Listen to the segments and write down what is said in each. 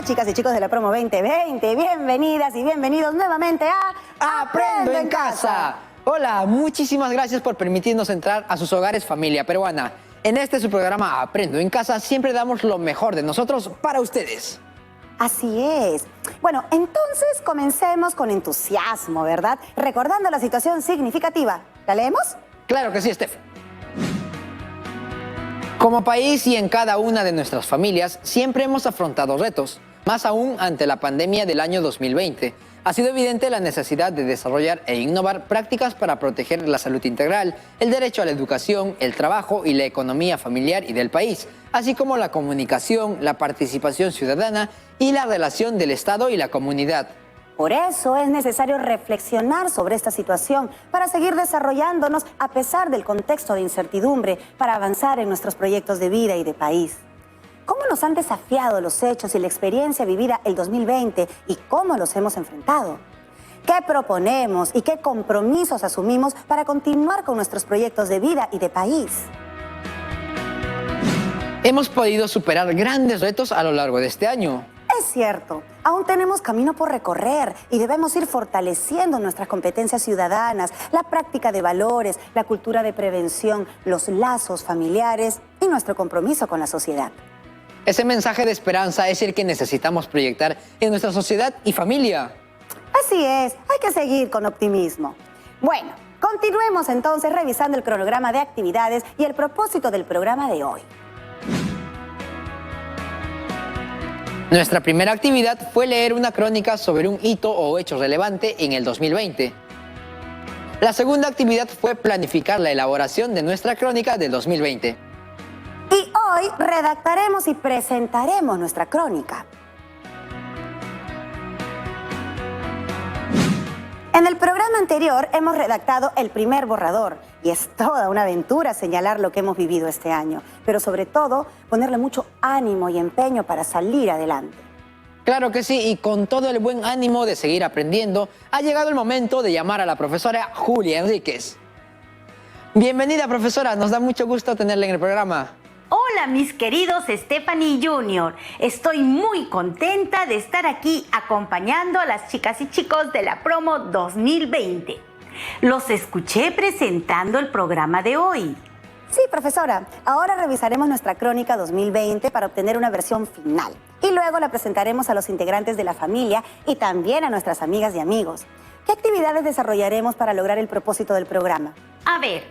chicas y chicos de la promo 2020, bienvenidas y bienvenidos nuevamente a Aprendo en Casa. Hola, muchísimas gracias por permitirnos entrar a sus hogares, familia peruana. En este su programa Aprendo en Casa siempre damos lo mejor de nosotros para ustedes. Así es. Bueno, entonces comencemos con entusiasmo, ¿verdad? Recordando la situación significativa. ¿La leemos? Claro que sí, Steph. Como país y en cada una de nuestras familias, siempre hemos afrontado retos, más aún ante la pandemia del año 2020. Ha sido evidente la necesidad de desarrollar e innovar prácticas para proteger la salud integral, el derecho a la educación, el trabajo y la economía familiar y del país, así como la comunicación, la participación ciudadana y la relación del Estado y la comunidad. Por eso es necesario reflexionar sobre esta situación para seguir desarrollándonos a pesar del contexto de incertidumbre, para avanzar en nuestros proyectos de vida y de país. ¿Cómo nos han desafiado los hechos y la experiencia vivida el 2020 y cómo los hemos enfrentado? ¿Qué proponemos y qué compromisos asumimos para continuar con nuestros proyectos de vida y de país? Hemos podido superar grandes retos a lo largo de este año. Es cierto, aún tenemos camino por recorrer y debemos ir fortaleciendo nuestras competencias ciudadanas, la práctica de valores, la cultura de prevención, los lazos familiares y nuestro compromiso con la sociedad. Ese mensaje de esperanza es el que necesitamos proyectar en nuestra sociedad y familia. Así es, hay que seguir con optimismo. Bueno, continuemos entonces revisando el cronograma de actividades y el propósito del programa de hoy. Nuestra primera actividad fue leer una crónica sobre un hito o hecho relevante en el 2020. La segunda actividad fue planificar la elaboración de nuestra crónica del 2020. Y hoy redactaremos y presentaremos nuestra crónica. En el programa anterior hemos redactado el primer borrador y es toda una aventura señalar lo que hemos vivido este año, pero sobre todo ponerle mucho ánimo y empeño para salir adelante. Claro que sí, y con todo el buen ánimo de seguir aprendiendo, ha llegado el momento de llamar a la profesora Julia Enríquez. Bienvenida, profesora, nos da mucho gusto tenerla en el programa. Hola mis queridos Stephanie Junior, estoy muy contenta de estar aquí acompañando a las chicas y chicos de la promo 2020. Los escuché presentando el programa de hoy. Sí, profesora, ahora revisaremos nuestra crónica 2020 para obtener una versión final y luego la presentaremos a los integrantes de la familia y también a nuestras amigas y amigos. ¿Qué actividades desarrollaremos para lograr el propósito del programa? A ver,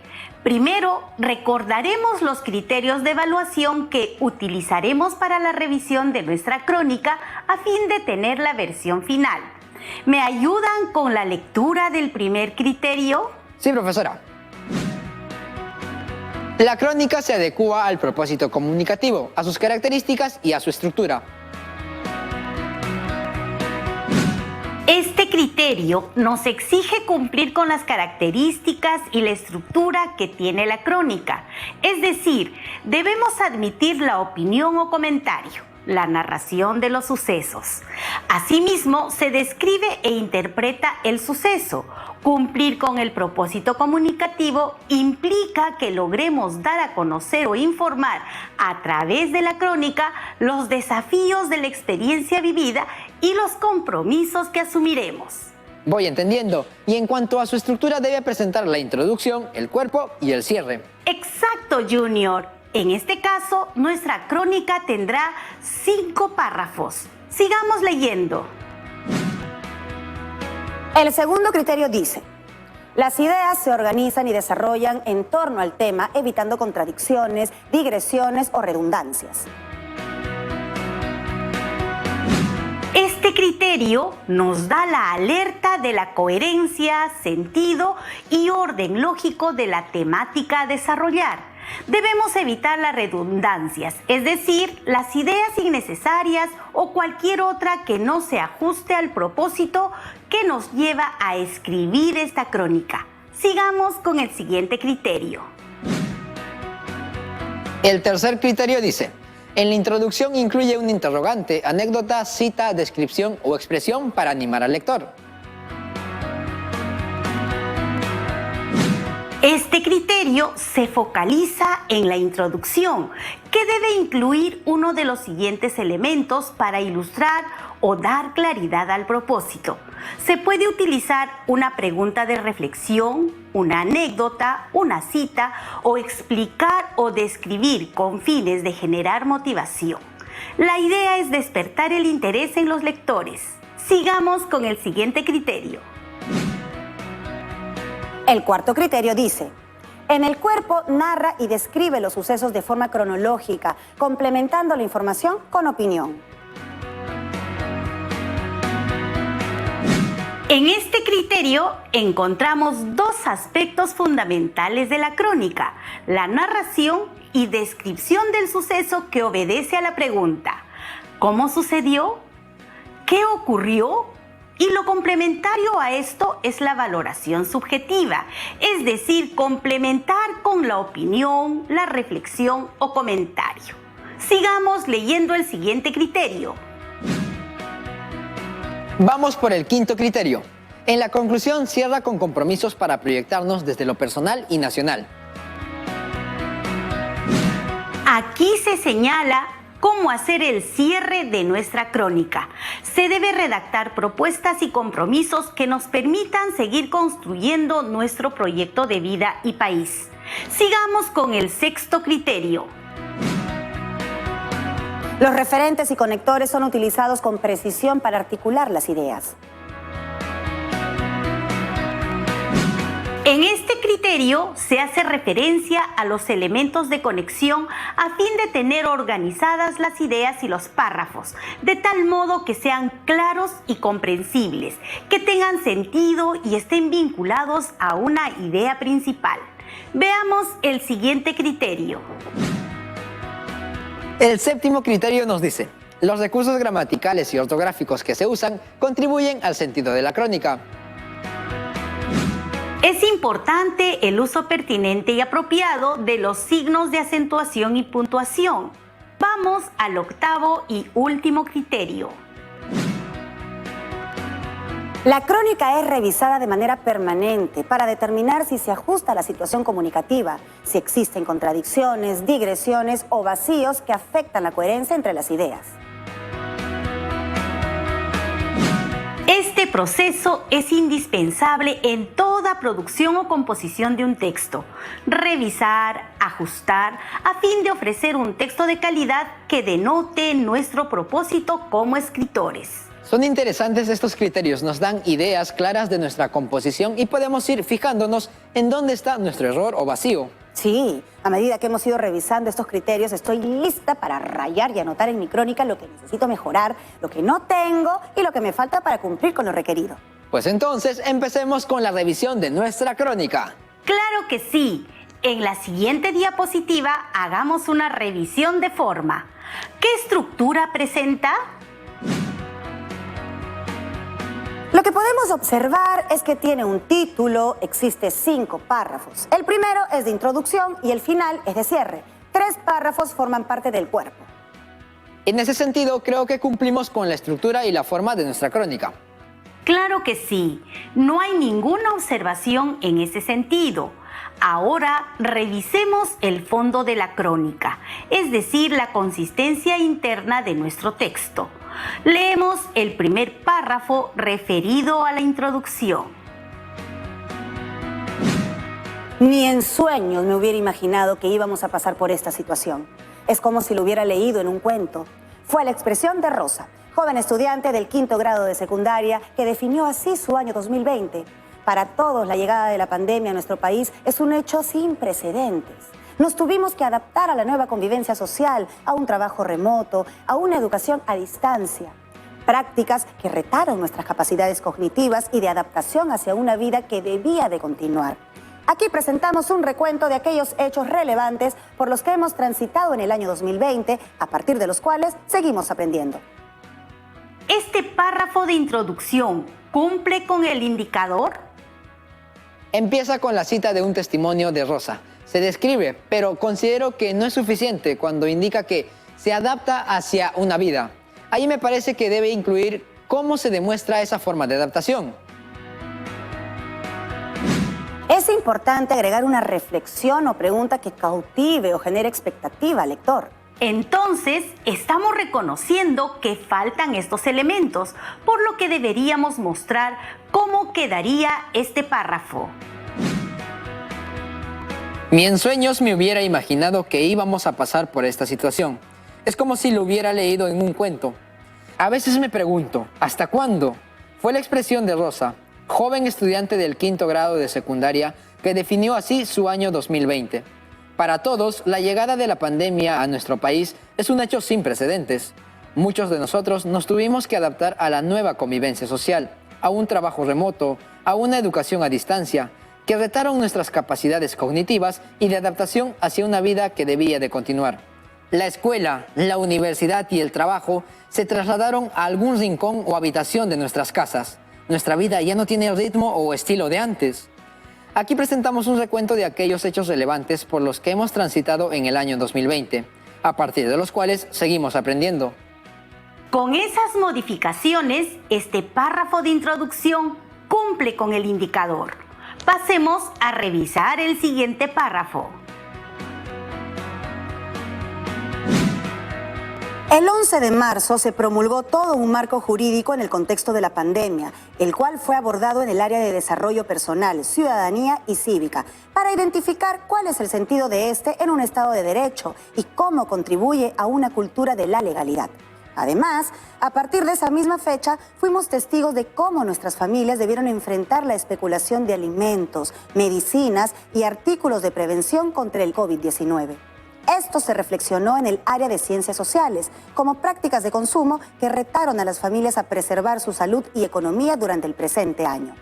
primero recordaremos los criterios de evaluación que utilizaremos para la revisión de nuestra crónica a fin de tener la versión final. ¿Me ayudan con la lectura del primer criterio? Sí, profesora. La crónica se adecúa al propósito comunicativo, a sus características y a su estructura. Este criterio nos exige cumplir con las características y la estructura que tiene la crónica. Es decir, debemos admitir la opinión o comentario, la narración de los sucesos. Asimismo, se describe e interpreta el suceso. Cumplir con el propósito comunicativo implica que logremos dar a conocer o informar a través de la crónica los desafíos de la experiencia vivida y los compromisos que asumiremos. Voy entendiendo. Y en cuanto a su estructura, debe presentar la introducción, el cuerpo y el cierre. Exacto, Junior. En este caso, nuestra crónica tendrá 5 párrafos. Sigamos leyendo. El segundo criterio dice: las ideas se organizan y desarrollan en torno al tema, evitando contradicciones, digresiones o redundancias. Este criterio nos da la alerta de la coherencia, sentido y orden lógico de la temática a desarrollar. Debemos evitar las redundancias, es decir, las ideas innecesarias o cualquier otra que no se ajuste al propósito que nos lleva a escribir esta crónica. Sigamos con el siguiente criterio. El tercer criterio dice: en la introducción incluye un interrogante, anécdota, cita, descripción o expresión para animar al lector. Este criterio se focaliza en la introducción, que debe incluir uno de los siguientes elementos para ilustrar o dar claridad al propósito. Se puede utilizar una pregunta de reflexión, una anécdota, una cita o explicar o describir con fines de generar motivación. La idea es despertar el interés en los lectores. Sigamos con el siguiente criterio. El cuarto criterio dice: en el cuerpo narra y describe los sucesos de forma cronológica, complementando la información con opinión. En este criterio encontramos dos aspectos fundamentales de la crónica: la narración y descripción del suceso, que obedece a la pregunta ¿cómo sucedió? ¿Qué ocurrió? Y lo complementario a esto es la valoración subjetiva, es decir, complementar con la opinión, la reflexión o comentario. Sigamos leyendo el siguiente criterio. Vamos por el quinto criterio. En la conclusión cierra con compromisos para proyectarnos desde lo personal y nacional. Aquí se señala cómo hacer el cierre de nuestra crónica. Se debe redactar propuestas y compromisos que nos permitan seguir construyendo nuestro proyecto de vida y país. Sigamos con el sexto criterio. Los referentes y conectores son utilizados con precisión para articular las ideas. En este criterio se hace referencia a los elementos de conexión a fin de tener organizadas las ideas y los párrafos, de tal modo que sean claros y comprensibles, que tengan sentido y estén vinculados a una idea principal. Veamos el siguiente criterio. El séptimo criterio nos dice: los recursos gramaticales y ortográficos que se usan contribuyen al sentido de la crónica. Es importante el uso pertinente y apropiado de los signos de acentuación y puntuación. Vamos al octavo y último criterio. La crónica es revisada de manera permanente para determinar si se ajusta a la situación comunicativa, si existen contradicciones, digresiones o vacíos que afectan la coherencia entre las ideas. Este proceso es indispensable en toda producción o composición de un texto. Revisar, ajustar, a fin de ofrecer un texto de calidad que denote nuestro propósito como escritores. Son interesantes estos criterios, nos dan ideas claras de nuestra composición y podemos ir fijándonos en dónde está nuestro error o vacío. Sí, a medida que hemos ido revisando estos criterios, estoy lista para rayar y anotar en mi crónica lo que necesito mejorar, lo que no tengo y lo que me falta para cumplir con lo requerido. Pues entonces, empecemos con la revisión de nuestra crónica. ¡Claro que sí! En la siguiente diapositiva hagamos una revisión de forma. ¿Qué estructura presenta? Lo que podemos observar es que tiene un título, existe 5 párrafos. El primero es de introducción y el final es de cierre. 3 párrafos forman parte del cuerpo. En ese sentido, creo que cumplimos con la estructura y la forma de nuestra crónica. Claro que sí, no hay ninguna observación en ese sentido. Ahora revisemos el fondo de la crónica, es decir, la consistencia interna de nuestro texto. Leemos el primer párrafo referido a la introducción. Ni en sueños me hubiera imaginado que íbamos a pasar por esta situación. Es como si lo hubiera leído en un cuento. Fue la expresión de Rosa, joven estudiante del 5º grado de secundaria, que definió así su año 2020. Para todos, la llegada de la pandemia a nuestro país es un hecho sin precedentes. Nos tuvimos que adaptar a la nueva convivencia social, a un trabajo remoto, a una educación a distancia. Prácticas que retaron nuestras capacidades cognitivas y de adaptación hacia una vida que debía de continuar. Aquí presentamos un recuento de aquellos hechos relevantes por los que hemos transitado en el año 2020, a partir de los cuales seguimos aprendiendo. ¿Este párrafo de introducción cumple con el indicador? Empieza con la cita de un testimonio de Rosa. Se describe, pero considero que no es suficiente cuando indica que se adapta hacia una vida. Ahí me parece que debe incluir cómo se demuestra esa forma de adaptación. Es importante agregar una reflexión o pregunta que cautive o genere expectativa al lector. Entonces, estamos reconociendo que faltan estos elementos, por lo que deberíamos mostrar cómo quedaría este párrafo. Ni en sueños me hubiera imaginado que íbamos a pasar por esta situación. Es como si lo hubiera leído en un cuento. A veces me pregunto, ¿hasta cuándo? Fue la expresión de Rosa, joven estudiante del 5º grado de secundaria, que definió así su año 2020. Para todos, la llegada de la pandemia a nuestro país es un hecho sin precedentes. Muchos de nosotros nos tuvimos que adaptar a la nueva convivencia social, a un trabajo remoto, a una educación a distancia, que retaron nuestras capacidades cognitivas y de adaptación hacia una vida que debía de continuar. La escuela, la universidad y el trabajo se trasladaron a algún rincón o habitación de nuestras casas. Nuestra vida ya no tiene el ritmo o estilo de antes. Aquí presentamos un recuento de aquellos hechos relevantes por los que hemos transitado en el año 2020, a partir de los cuales seguimos aprendiendo. Con esas modificaciones, este párrafo de introducción cumple con el indicador. Pasemos a revisar el siguiente párrafo. El 11 de marzo se promulgó todo un marco jurídico en el contexto de la pandemia, el cual fue abordado en el área de desarrollo personal, ciudadanía y cívica, para identificar cuál es el sentido de este en un Estado de Derecho y cómo contribuye a una cultura de la legalidad. Además, a partir de esa misma fecha, fuimos testigos de cómo nuestras familias debieron enfrentar la especulación de alimentos, medicinas y artículos de prevención contra el COVID-19. Esto se reflexionó en el área de ciencias sociales, como prácticas de consumo que retaron a las familias a preservar su salud y economía durante el presente año.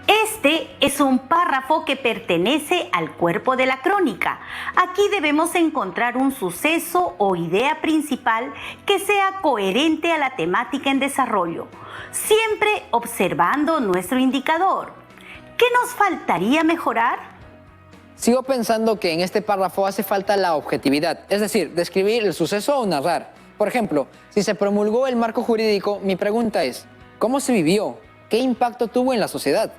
Este es un párrafo que pertenece al cuerpo de la crónica. Aquí debemos encontrar un suceso o idea principal que sea coherente a la temática en desarrollo, siempre observando nuestro indicador. ¿Qué nos faltaría mejorar? Sigo pensando que en este párrafo hace falta la objetividad, es decir, describir el suceso o narrar. Por ejemplo, si se promulgó el marco jurídico, mi pregunta es, ¿cómo se vivió? ¿Qué impacto tuvo en la sociedad?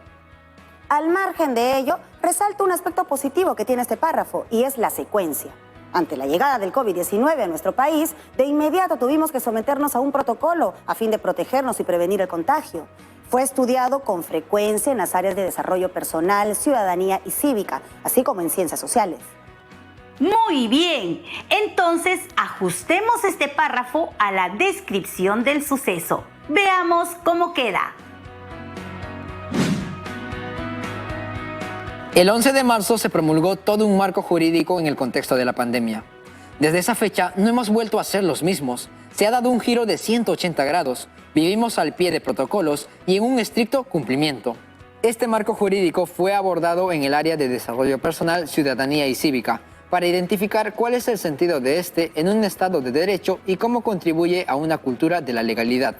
Al margen de ello, resalto un aspecto positivo que tiene este párrafo y es la secuencia. Ante la llegada del COVID-19 a nuestro país, de inmediato tuvimos que someternos a un protocolo a fin de protegernos y prevenir el contagio. Fue estudiado con frecuencia en las áreas de desarrollo personal, ciudadanía y cívica, así como en ciencias sociales. Muy bien, entonces ajustemos este párrafo a la descripción del suceso. Veamos cómo queda. El 11 de marzo se promulgó todo un marco jurídico en el contexto de la pandemia. Desde esa fecha no hemos vuelto a ser los mismos. Se ha dado un giro de 180 grados. Vivimos al pie de protocolos y en un estricto cumplimiento. Este marco jurídico fue abordado en el área de desarrollo personal, ciudadanía y cívica, para identificar cuál es el sentido de este en un Estado de Derecho y cómo contribuye a una cultura de la legalidad.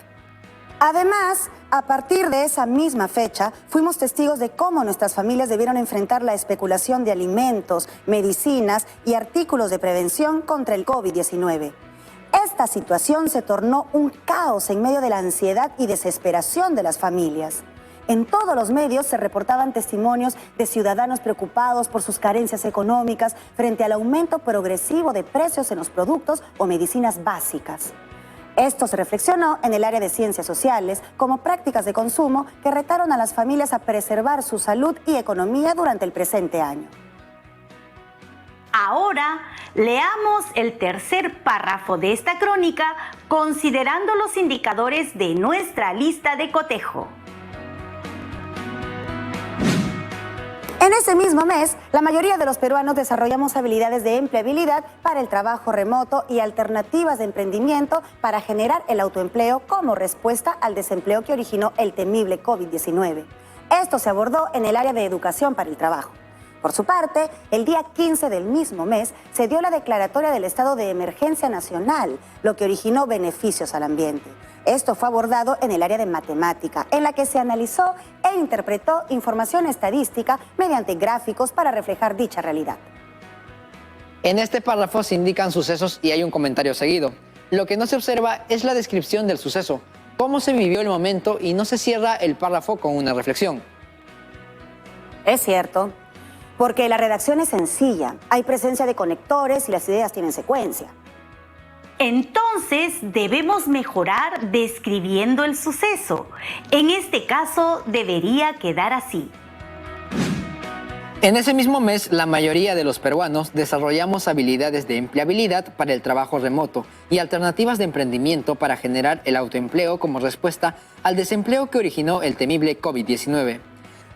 Además, a partir de esa misma fecha, fuimos testigos de cómo nuestras familias debieron enfrentar la especulación de alimentos, medicinas y artículos de prevención contra el COVID-19. Esta situación se tornó un caos en medio de la ansiedad y desesperación de las familias. En todos los medios se reportaban testimonios de ciudadanos preocupados por sus carencias económicas frente al aumento progresivo de precios en los productos o medicinas básicas. Esto se reflexionó en el área de ciencias sociales como prácticas de consumo que retaron a las familias a preservar su salud y economía durante el presente año. Ahora leamos el tercer párrafo de esta crónica considerando los indicadores de nuestra lista de cotejo. En ese mismo mes, la mayoría de los peruanos desarrollamos habilidades de empleabilidad para el trabajo remoto y alternativas de emprendimiento para generar el autoempleo como respuesta al desempleo que originó el temible COVID-19. Esto se abordó en el área de educación para el trabajo. Por su parte, el día 15 del mismo mes se dio la declaratoria del estado de emergencia nacional, lo que originó beneficios al ambiente. Esto fue abordado en el área de matemática, en la que se analizó e interpretó información estadística mediante gráficos para reflejar dicha realidad. En este párrafo se indican sucesos y hay un comentario seguido. Lo que no se observa es la descripción del suceso, cómo se vivió el momento y no se cierra el párrafo con una reflexión. Es cierto, porque la redacción es sencilla, hay presencia de conectores y las ideas tienen secuencia. Entonces debemos mejorar describiendo el suceso. En este caso debería quedar así. En ese mismo mes, la mayoría de los peruanos desarrollamos habilidades de empleabilidad para el trabajo remoto y alternativas de emprendimiento para generar el autoempleo como respuesta al desempleo que originó el temible COVID-19.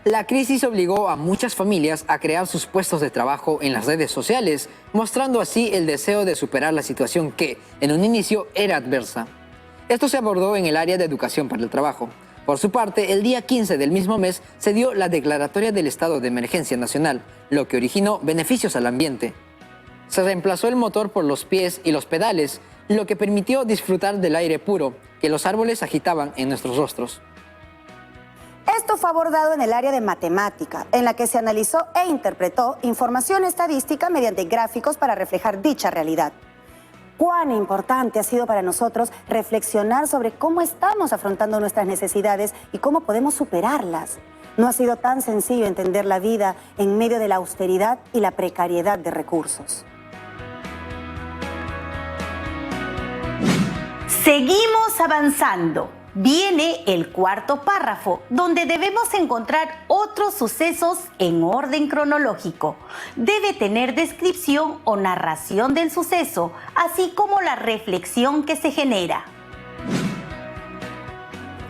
La crisis obligó a muchas familias a crear sus puestos de trabajo en las redes sociales, mostrando así el deseo de superar la situación que, en un inicio, era adversa. Esto se abordó en el área de educación para el trabajo. Por su parte, el día 15 del mismo mes se dio la declaratoria del estado de emergencia nacional, lo que originó beneficios al ambiente. Se reemplazó el motor por los pies y los pedales, lo que permitió disfrutar del aire puro que los árboles agitaban en nuestros rostros. Esto fue abordado en el área de matemática, en la que se analizó e interpretó información estadística mediante gráficos para reflejar dicha realidad. Cuán importante ha sido para nosotros reflexionar sobre cómo estamos afrontando nuestras necesidades y cómo podemos superarlas. No ha sido tan sencillo entender la vida en medio de la austeridad y la precariedad de recursos. Seguimos avanzando. Viene el cuarto párrafo, donde debemos encontrar otros sucesos en orden cronológico. Debe tener descripción o narración del suceso, así como la reflexión que se genera.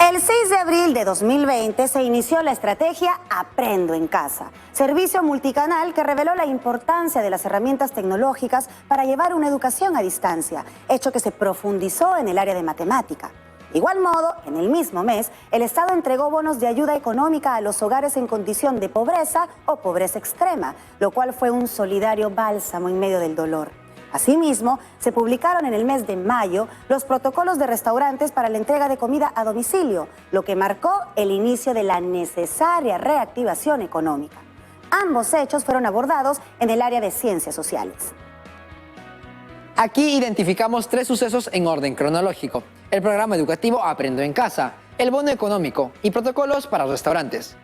El 6 de abril de 2020 se inició la estrategia Aprendo en Casa, servicio multicanal que reveló la importancia de las herramientas tecnológicas para llevar una educación a distancia, hecho que se profundizó en el área de matemática. De igual modo, en el mismo mes, el Estado entregó bonos de ayuda económica a los hogares en condición de pobreza o pobreza extrema, lo cual fue un solidario bálsamo en medio del dolor. Asimismo, se publicaron en el mes de mayo los protocolos de restaurantes para la entrega de comida a domicilio, lo que marcó el inicio de la necesaria reactivación económica. Ambos hechos fueron abordados en el área de ciencias sociales. Aquí identificamos 3 sucesos en orden cronológico: el programa educativo Aprendo en Casa, el bono económico y protocolos para restaurantes.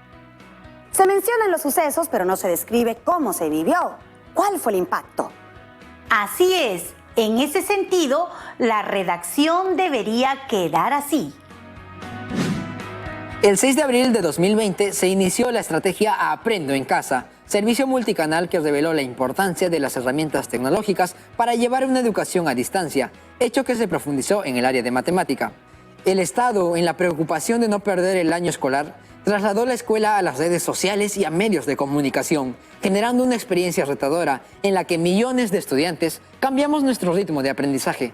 Se mencionan los sucesos, pero no se describe cómo se vivió. ¿Cuál fue el impacto? Así es, en ese sentido, la redacción debería quedar así. El 6 de abril de 2020 se inició la estrategia Aprendo en Casa, servicio multicanal que reveló la importancia de las herramientas tecnológicas para llevar una educación a distancia, hecho que se profundizó en el área de matemática. El Estado, en la preocupación de no perder el año escolar, trasladó la escuela a las redes sociales y a medios de comunicación, generando una experiencia retadora en la que millones de estudiantes cambiamos nuestro ritmo de aprendizaje.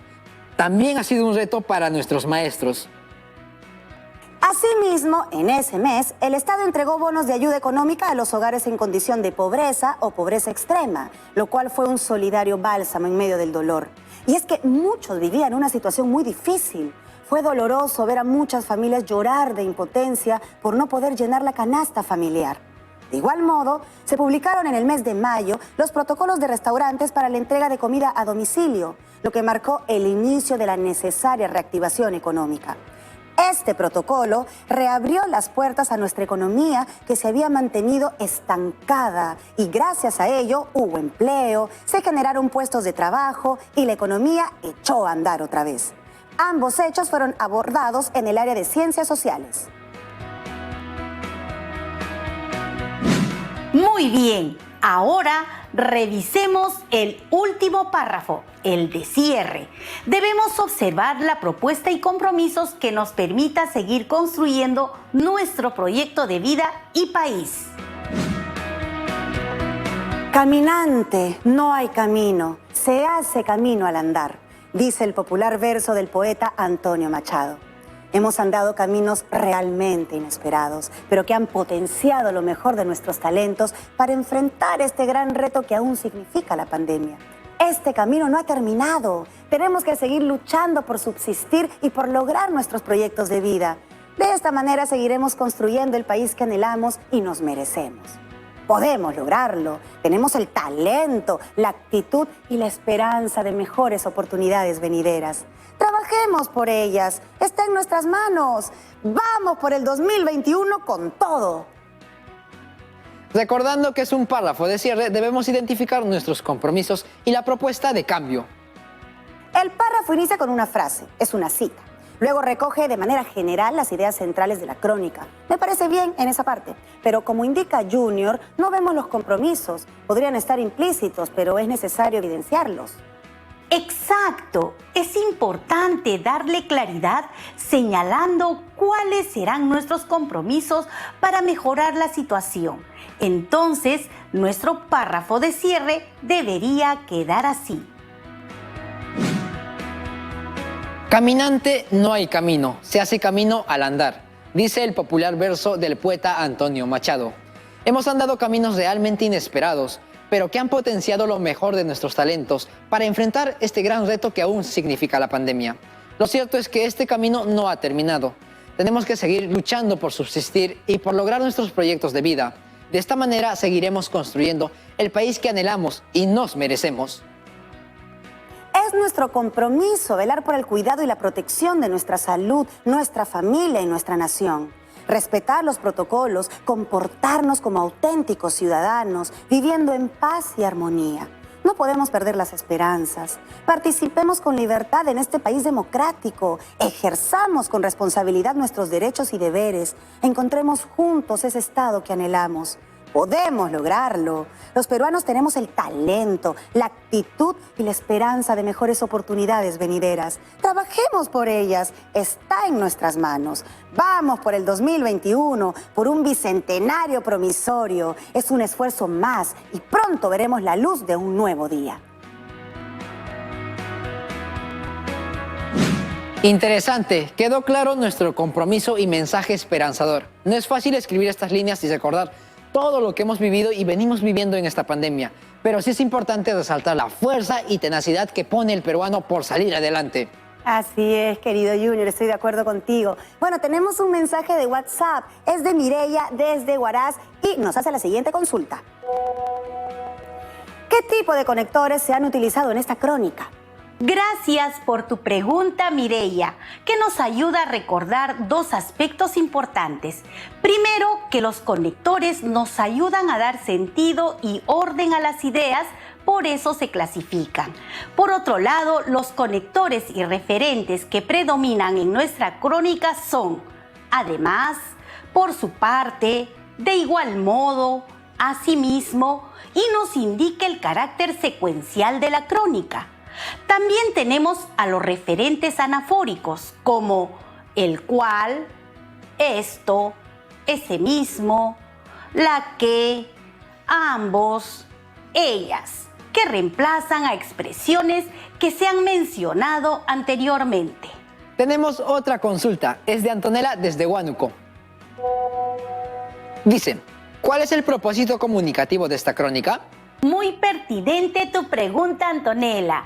También ha sido un reto para nuestros maestros. Asimismo, en ese mes, el Estado entregó bonos de ayuda económica a los hogares en condición de pobreza o pobreza extrema, lo cual fue un solidario bálsamo en medio del dolor. Y es que muchos vivían una situación muy difícil. Fue doloroso ver a muchas familias llorar de impotencia por no poder llenar la canasta familiar. De igual modo, se publicaron en el mes de mayo los protocolos de restaurantes para la entrega de comida a domicilio, lo que marcó el inicio de la necesaria reactivación económica. Este protocolo reabrió las puertas a nuestra economía que se había mantenido estancada y gracias a ello hubo empleo, se generaron puestos de trabajo y la economía echó a andar otra vez. Ambos hechos fueron abordados en el área de ciencias sociales. Muy bien, ahora revisemos el último párrafo, el de cierre. Debemos observar la propuesta y compromisos que nos permita seguir construyendo nuestro proyecto de vida y país. Caminante, no hay camino, se hace camino al andar, dice el popular verso del poeta Antonio Machado. Hemos andado caminos realmente inesperados, pero que han potenciado lo mejor de nuestros talentos para enfrentar este gran reto que aún significa la pandemia. Este camino no ha terminado. Tenemos que seguir luchando por subsistir y por lograr nuestros proyectos de vida. De esta manera seguiremos construyendo el país que anhelamos y nos merecemos. Podemos lograrlo. Tenemos el talento, la actitud y la esperanza de mejores oportunidades venideras. Trabajemos por ellas. Está en nuestras manos. Vamos por el 2021 con todo. Recordando que es un párrafo de cierre, debemos identificar nuestros compromisos y la propuesta de cambio. El párrafo inicia con una frase, es una cita. Luego recoge de manera general las ideas centrales de la crónica. Me parece bien en esa parte, pero como indica Junior, no vemos los compromisos. Podrían estar implícitos, pero es necesario evidenciarlos. Exacto, es importante darle claridad señalando cuáles serán nuestros compromisos para mejorar la situación. Entonces, nuestro párrafo de cierre debería quedar así. Caminante no hay camino, se hace camino al andar, dice el popular verso del poeta Antonio Machado. Hemos andado caminos realmente inesperados, pero que han potenciado lo mejor de nuestros talentos para enfrentar este gran reto que aún significa la pandemia. Lo cierto es que este camino no ha terminado. Tenemos que seguir luchando por subsistir y por lograr nuestros proyectos de vida. De esta manera seguiremos construyendo el país que anhelamos y nos merecemos. Es nuestro compromiso velar por el cuidado y la protección de nuestra salud, nuestra familia y nuestra nación. Respetar los protocolos, comportarnos como auténticos ciudadanos, viviendo en paz y armonía. No podemos perder las esperanzas. Participemos con libertad en este país democrático. Ejerzamos con responsabilidad nuestros derechos y deberes. Encontremos juntos ese Estado que anhelamos. Podemos lograrlo. Los peruanos tenemos el talento, la actitud y la esperanza de mejores oportunidades venideras. Trabajemos por ellas. Está en nuestras manos. Vamos por el 2021, por un bicentenario promisorio. Es un esfuerzo más y pronto veremos la luz de un nuevo día. Interesante, quedó claro nuestro compromiso y mensaje esperanzador. No es fácil escribir estas líneas y recordar todo lo que hemos vivido y venimos viviendo en esta pandemia, pero sí es importante resaltar la fuerza y tenacidad que pone el peruano por salir adelante. Así es, querido Junior, estoy de acuerdo contigo. Bueno, tenemos un mensaje de WhatsApp, es de Mireya desde Huaraz y nos hace la siguiente consulta. ¿Qué tipo de conectores se han utilizado en esta crónica? Gracias por tu pregunta, Mireya, que nos ayuda a recordar dos aspectos importantes. Primero, que los conectores nos ayudan a dar sentido y orden a las ideas, por eso se clasifican. Por otro lado, los conectores y referentes que predominan en nuestra crónica son, además, por su parte, de igual modo, asimismo, y nos indica el carácter secuencial de la crónica. También tenemos a los referentes anafóricos como el cual, esto, ese mismo, la que, ambos, ellas, que reemplazan a expresiones que se han mencionado anteriormente. Tenemos otra consulta, es de Antonella desde Huánuco. Dice, ¿cuál es el propósito comunicativo de esta crónica? Muy pertinente tu pregunta, Antonella.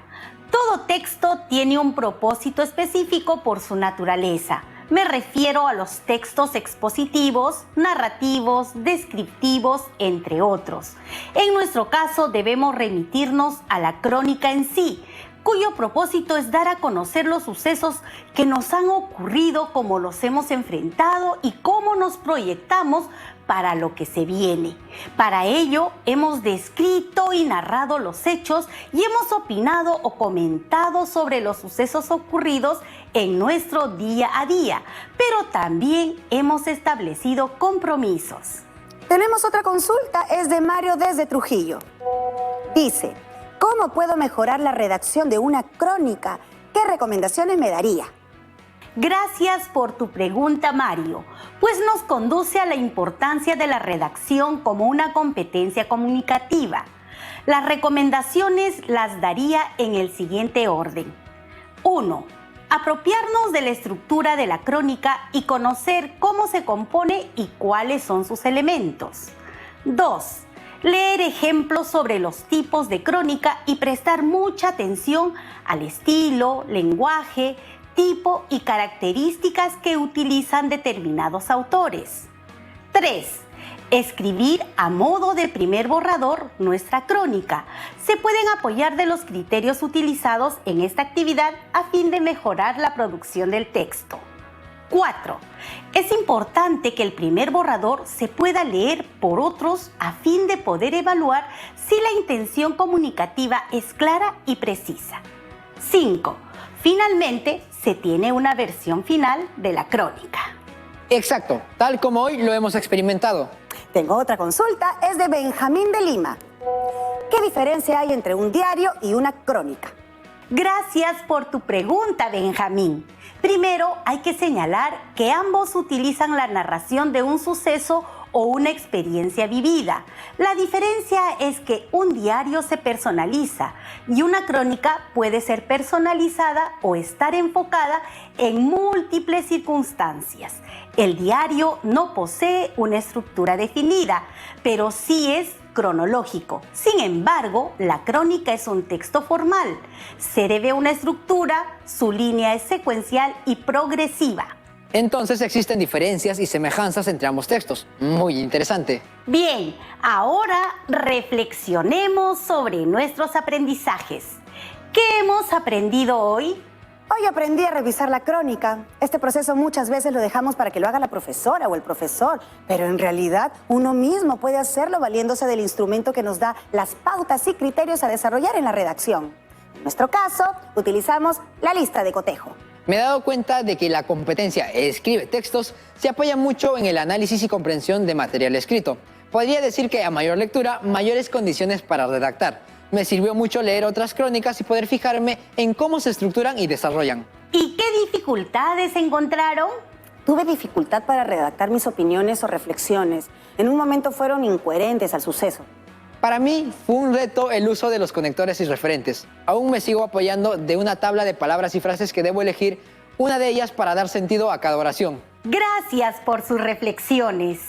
Todo texto tiene un propósito específico por su naturaleza. Me refiero a los textos expositivos, narrativos, descriptivos, entre otros. En nuestro caso debemos remitirnos a la crónica en sí, cuyo propósito es dar a conocer los sucesos que nos han ocurrido, cómo los hemos enfrentado y cómo nos proyectamos para lo que se viene. Para ello, hemos descrito y narrado los hechos y hemos opinado o comentado sobre los sucesos ocurridos en nuestro día a día, pero también hemos establecido compromisos. Tenemos otra consulta, es de Mario desde Trujillo. Dice, ¿cómo puedo mejorar la redacción de una crónica? ¿Qué recomendaciones me daría? Gracias por tu pregunta, Mario, pues nos conduce a la importancia de la redacción como una competencia comunicativa. Las recomendaciones las daría en el siguiente orden. 1. Apropiarnos de la estructura de la crónica y conocer cómo se compone y cuáles son sus elementos. 2. Leer ejemplos sobre los tipos de crónica y prestar mucha atención al estilo, lenguaje, tipo y características que utilizan determinados autores. 3. Escribir a modo de primer borrador nuestra crónica. Se pueden apoyar de los criterios utilizados en esta actividad a fin de mejorar la producción del texto. 4. Es importante que el primer borrador se pueda leer por otros a fin de poder evaluar si la intención comunicativa es clara y precisa. 5. Finalmente, se tiene una versión final de la crónica. Exacto, tal como hoy lo hemos experimentado. Tengo otra consulta, es de Benjamín de Lima. ¿Qué diferencia hay entre un diario y una crónica? Gracias por tu pregunta, Benjamín. Primero, hay que señalar que ambos utilizan la narración de un suceso o una experiencia vivida. La diferencia es que un diario se personaliza y una crónica puede ser personalizada o estar enfocada en múltiples circunstancias. El diario no posee una estructura definida, pero sí es cronológico. Sin embargo, la crónica es un texto formal. Se debe a una estructura, su línea es secuencial y progresiva. Entonces existen diferencias y semejanzas entre ambos textos. Muy interesante. Bien, ahora reflexionemos sobre nuestros aprendizajes. ¿Qué hemos aprendido hoy? Hoy aprendí a revisar la crónica. Este proceso muchas veces lo dejamos para que lo haga la profesora o el profesor, pero en realidad uno mismo puede hacerlo valiéndose del instrumento que nos da las pautas y criterios a desarrollar en la redacción. En nuestro caso, utilizamos la lista de cotejo. Me he dado cuenta de que la competencia Escribe Textos se apoya mucho en el análisis y comprensión de material escrito. Podría decir que a mayor lectura, mayores condiciones para redactar. Me sirvió mucho leer otras crónicas y poder fijarme en cómo se estructuran y desarrollan. ¿Y qué dificultades encontraron? Tuve dificultad para redactar mis opiniones o reflexiones. En un momento fueron incoherentes al suceso. Para mí fue un reto el uso de los conectores y referentes. Aún me sigo apoyando de una tabla de palabras y frases que debo elegir una de ellas para dar sentido a cada oración. Gracias por sus reflexiones.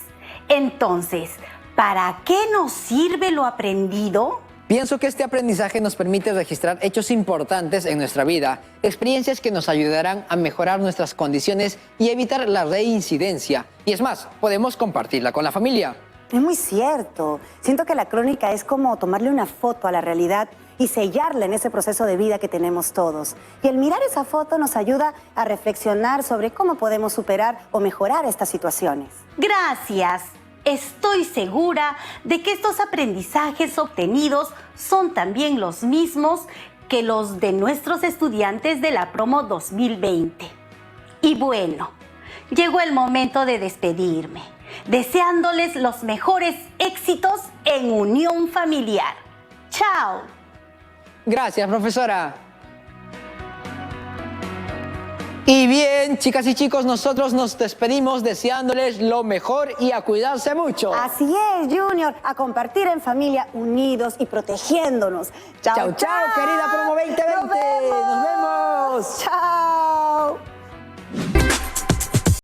Entonces, ¿para qué nos sirve lo aprendido? Pienso que este aprendizaje nos permite registrar hechos importantes en nuestra vida, experiencias que nos ayudarán a mejorar nuestras condiciones y evitar la reincidencia. Y es más, podemos compartirla con la familia. Es muy cierto. Siento que la crónica es como tomarle una foto a la realidad y sellarla en ese proceso de vida que tenemos todos. Y el mirar esa foto nos ayuda a reflexionar sobre cómo podemos superar o mejorar estas situaciones. Gracias. Estoy segura de que estos aprendizajes obtenidos son también los mismos que los de nuestros estudiantes de la promo 2020. Y bueno, llegó el momento de despedirme, deseándoles los mejores éxitos en unión familiar. ¡Chao! Gracias, profesora. Y bien, chicas y chicos, nosotros nos despedimos deseándoles lo mejor y a cuidarse mucho. Así es, Junior, a compartir en familia, unidos y protegiéndonos. Chao, chao, querida Promo 2020. Nos vemos. Chao.